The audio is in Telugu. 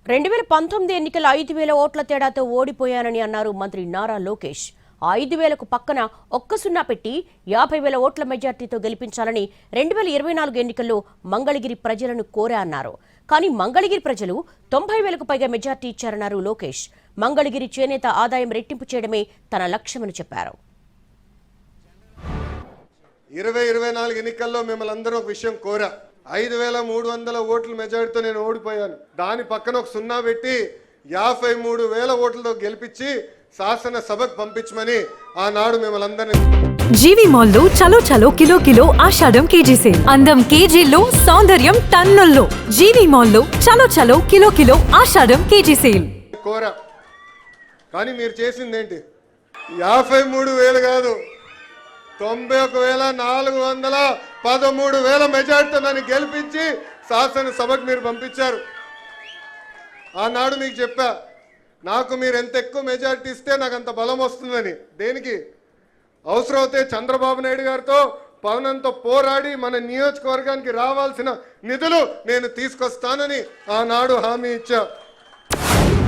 2019 ఎన్నికల 5,000 ఓట్ల తేడాతో ఓడిపోయానని అన్నారు మంత్రి నారా లోకేష్. 5,000కు పక్కన ఒక్క సున్నా పెట్టి 50,000 ఓట్ల మెజార్టీతో గెలిపించాలని 2024 ఎన్నికల్లో మంగళగిరి ప్రజలను కోరా అన్నారు. కానీ మంగళగిరి ప్రజలు 90,000కు పైగా మెజార్టీ ఇచ్చారన్నారు లోకేష్. మంగళగిరి చేనేత ఆదాయం రెట్టింపు చేయడమే తన లక్ష్యమని చెప్పారు. 2024 ఎన్నికల్లో మిమ్మల్ని అందరూ ఒక విషయం కోరా. 5,300 ఓట్ల మెజారిటీతో నేను ఓడిపోయాను. దాని పక్కన ఒక సున్నా పెట్టి 53,000 ఓట్లతో గెలిపించి శాసనసభకు పంపించమని ఆనాడు మిమ్మల్ని అందరినీ. జీవి మాల్ లో చలో చలో కిలో కిలో ఆషాఢం కేజీ సేల్. అందం కేజీల్లో, సౌందర్యం టన్నుల్లో. జీవి మాల్ లో చలో చలో కిలో కిలో ఆషాఢం కేజీ సేల్ కోరా. కానీ మీరు చేసింది ఏంటి? 53,000 కాదు, 91,413 మెజార్టీతో నన్ను గెలిపించి శాసనసభకు మీరు పంపించారు. ఆనాడు మీకు చెప్పా, నాకు మీరు ఎంత ఎక్కువ మెజార్టీ ఇస్తే నాకు అంత బలం వస్తుందని. దేనికి? అవసరమైతే చంద్రబాబు నాయుడు గారితో పవనంతో పోరాడి మన నియోజకవర్గానికి రావాల్సిన నిధులు నేను తీసుకొస్తానని ఆనాడు హామీ ఇచ్చా.